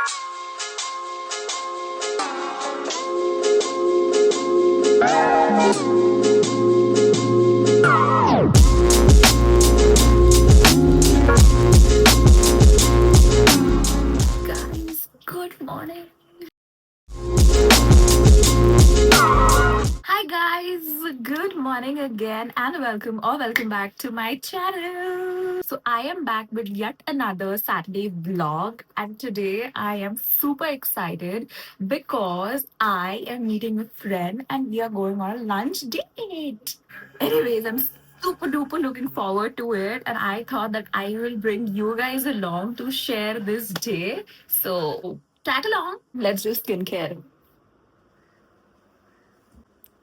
Guys, good morning. Hi guys, good morning again and welcome back to my channel. So I am back with yet another Saturday vlog, and today I am super excited because I am meeting a friend and we are going on a lunch date. Anyways, I'm super duper looking forward to it, and I thought that I will bring you guys along to share this day. So tag along, let's do skincare.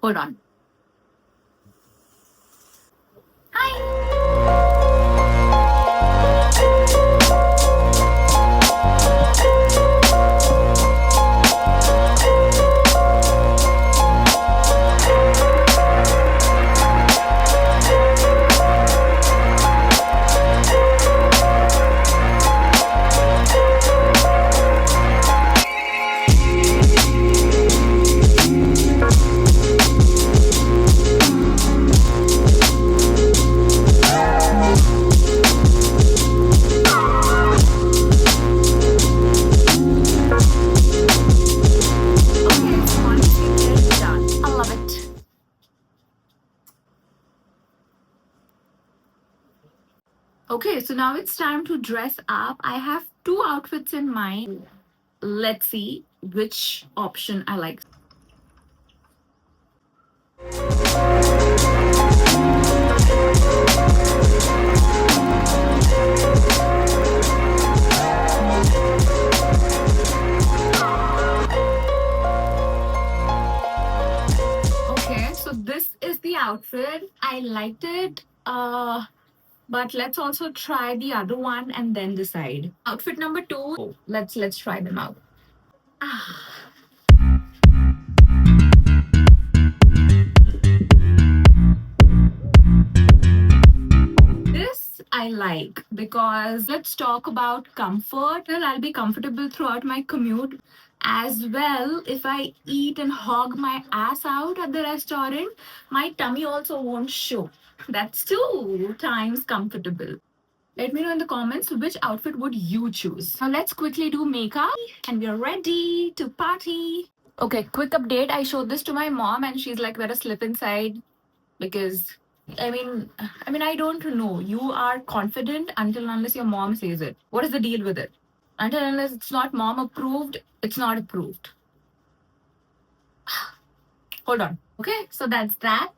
Hold on. Hi. Okay, one skincare is done. I love it. Okay, so now it's time to dress up. I have two outfits in mind. Let's see which option I like. Okay, so this is the outfit. I liked it. But let's also try the other one and then decide. Outfit number two. Let's try them out. Ah. This I like because let's talk about comfort. Well, I'll be comfortable throughout my commute as well. If I eat and hog my ass out at the restaurant, my tummy also won't show. That's 2 times comfortable. Let me know in the comments which outfit would you choose. Now let's quickly do makeup and we're ready to party. Okay, quick update. I showed this to my mom and she's like, wear a slip inside because I don't know. You are confident until and unless your mom says it. What is the deal with it? Until and unless it's not mom approved, it's not approved. Hold on. Okay, so that's that.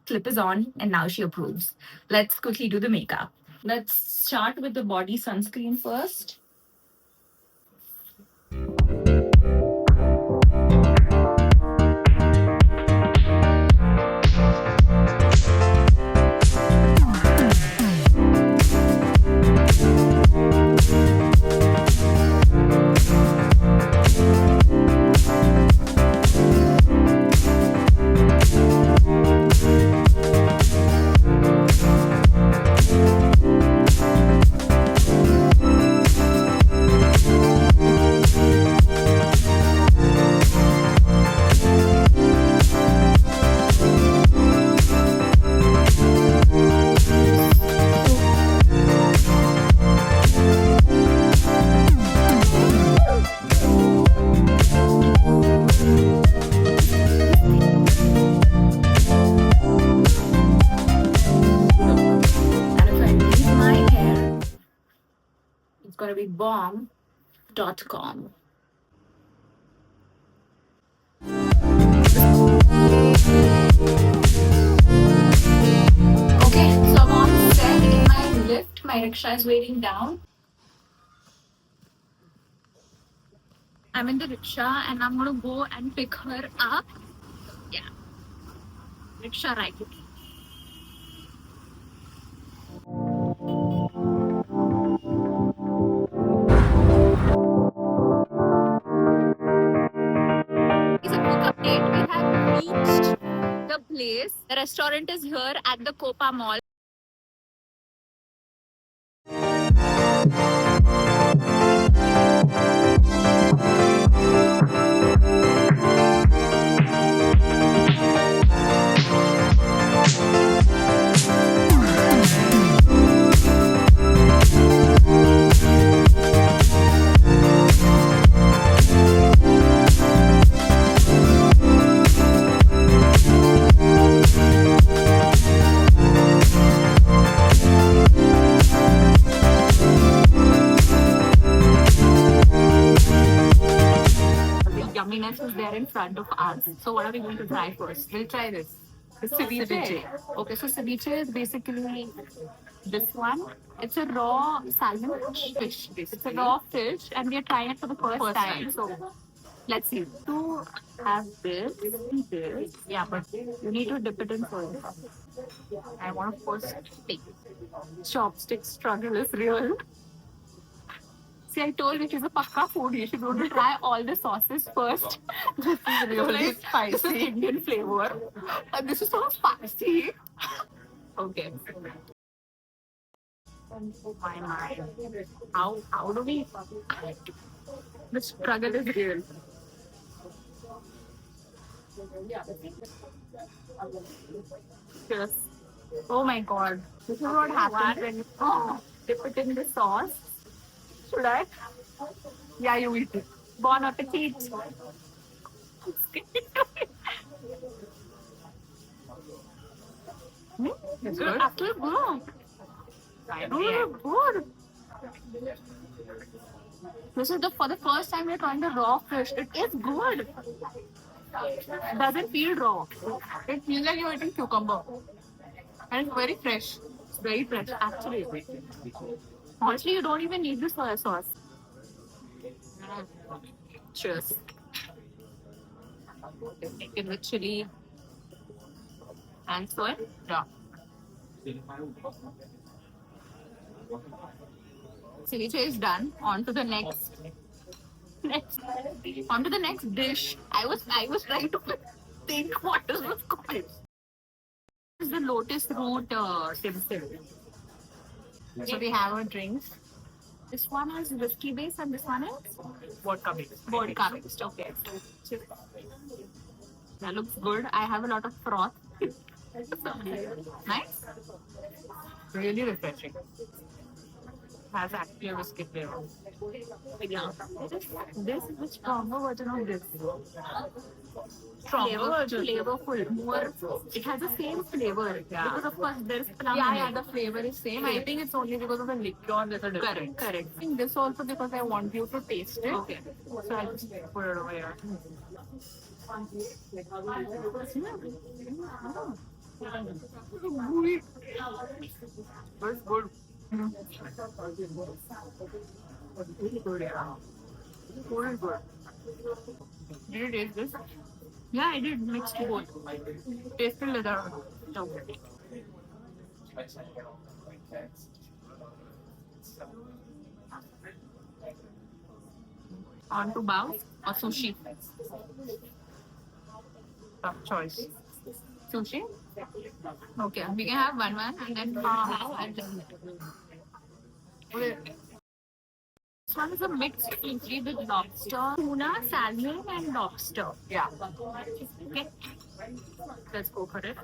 Clip is on and now she approves. Let's quickly do the makeup. Let's start with the body sunscreen first. Gonna be bomb.com. Okay, so I'm on set in my lift. My rickshaw is waiting down. I'm in the rickshaw and I'm gonna go and pick her up. Yeah, rickshaw ride. Update, we have reached the place. The restaurant is here at the Copa Mall. yumminess is there in front of us. So what are we going to try first? We'll try this. The ceviche. Okay, so ceviche is basically this one. It's a raw salmon fish. It's a raw fish, and we are trying it for the first time. So let's see. To have this, yeah, but you need to dip it in first. I want to first take chopstick struggle is real. See, I told you she's a pakka foodie. You should want to try all the sauces first. This is really spicy. This is Indian flavor. This is so spicy. Okay. Oh my. How do we? The struggle is real. Cheers. Oh my god. This is what happens when you dip it in the sauce. Should I? Yeah, you eat it. Bon appetit. It's Good. good. Actually, good. Good. This is for the first time we're trying the raw fish. It is good. Doesn't feel raw. It feels like you're eating cucumber. And it's very fresh. It's very fresh, actually. Honestly, you don't even need the soy sauce. Cheers. Take it with chili and soy. Yeah. Ceviche is done. On to the next. On to the next dish. I was trying to think what is this called. This is the lotus root dim sum. So we have our drinks. This one is whiskey based and this one is Vodka based. vodka based. Okay. So that looks good. I have a lot of froth. Nice. Really refreshing. Has actually a whiskey flavor. Yeah. This is the stronger version of this. Flavorful. More. It has the same flavor. Yeah. Because of course there is plum. Yeah, in the it. flavor is same. I think it's only because of the liquor there's a difference. Correct. I think this also because I want you to taste it. Okay. So I'll just put it over here. It's good. Good. Did you taste this? Yeah, I did mixed both. Tasted leather. Okay. On to bao or sushi. Tough choice. Sushi? Okay, we can have one and then bao and then Okay. this one is a mixed sushi with lobster, tuna, salmon and lobster. Yeah. Okay. Let's go for it.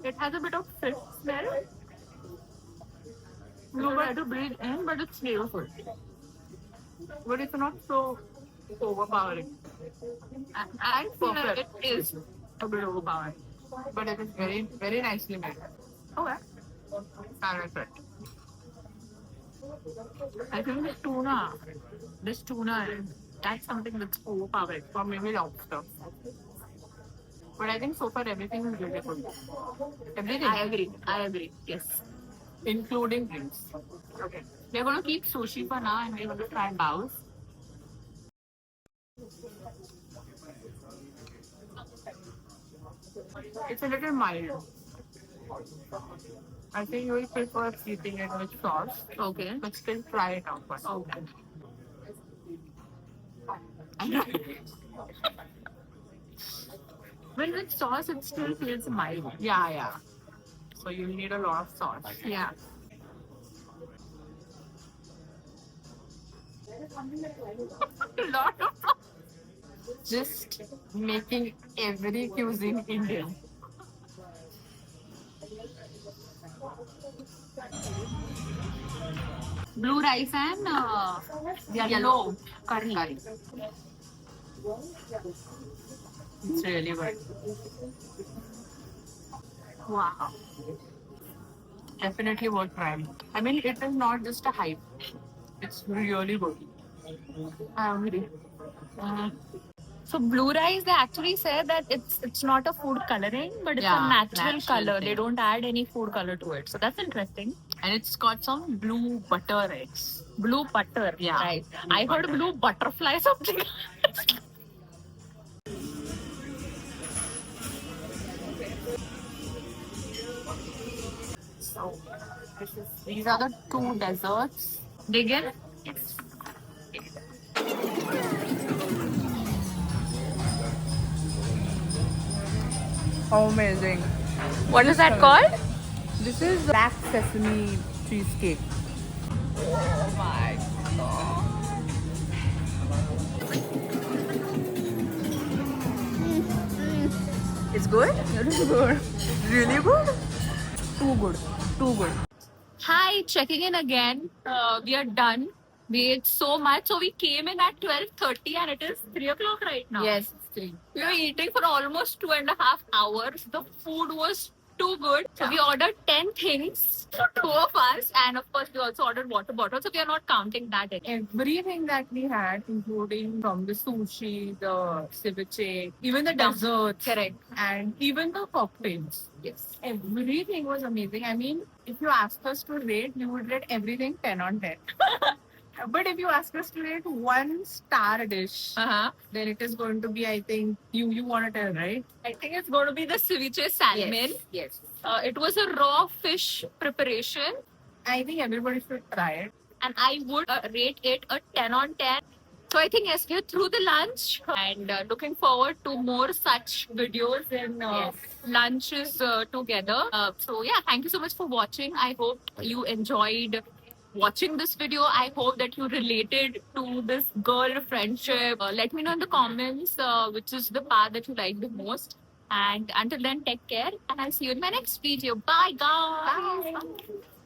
It has a bit of fish smell. You try to breathe in, but it's flavorful. But it's not so overpowering. I feel like it Perfect. is a bit overpowering. But it is very, very nicely made. Okay. And refreshed. I think this tuna, that's something that's overpowering. Or maybe lobster. But I think so far everything is beautiful. Everything. I agree. Yes. Including drinks. Okay. We're going to keep sushi for now and we're going to try baos. It's a little mild. I think you will prefer eating it with sauce. Okay. But still try it out first. Okay. When with sauce, it still feels mild. Yeah. So you need a lot of sauce. Yeah. A lot of sauce. Just making every cuisine Indian. Blue rice and yellow curry. It's really good. Wow. Definitely worth trying. I mean, it is not just a hype. It's really good. I agree. So blue rice, they actually say that it's not a food coloring, but it's a Yeah, natural natural color. They thing. don't add any food color to it. So that's interesting. And it's got some blue butter eggs. Blue butter. Yeah, Right. blue I heard butter. blue butterfly something. So these are the two desserts. Dig in. Yes. Amazing. What is that called? This is black sesame cheesecake. Oh my. It's good? It is good. Really good? Too good. Too good. Hi, checking in again. We are done. We ate so much. So we came in at 12:30 and it is 3 o'clock right now. Yes, it's three. We were eating for almost 2.5 hours. The food was too good. So we ordered 10 things for two of us. And of course, we also ordered water bottles. So we are not counting that in. Everything that we had, including from the sushi, the ceviche, even the Yeah. desserts, Correct. and even the cocktails. Yes. Everything was amazing. I mean, if you ask us to rate, we would rate everything 10 on 10. But if you ask us to rate one star dish, Uh-huh. then it is going to be, I think, you want to tell, right? I think it's going to be the ceviche salmon. Yes. It was a raw fish preparation. I think everybody should try it. And I would rate it a 10 on 10. So I think yes, we're through the lunch and looking forward to more such videos and Yes. lunches together. So yeah, thank you so much for watching. I hope you enjoyed watching this video. I hope that you related to this girl friendship. Let me know in the comments which is the part that you like the most. And until then, take care and I'll see you in my next video. Bye guys. Bye.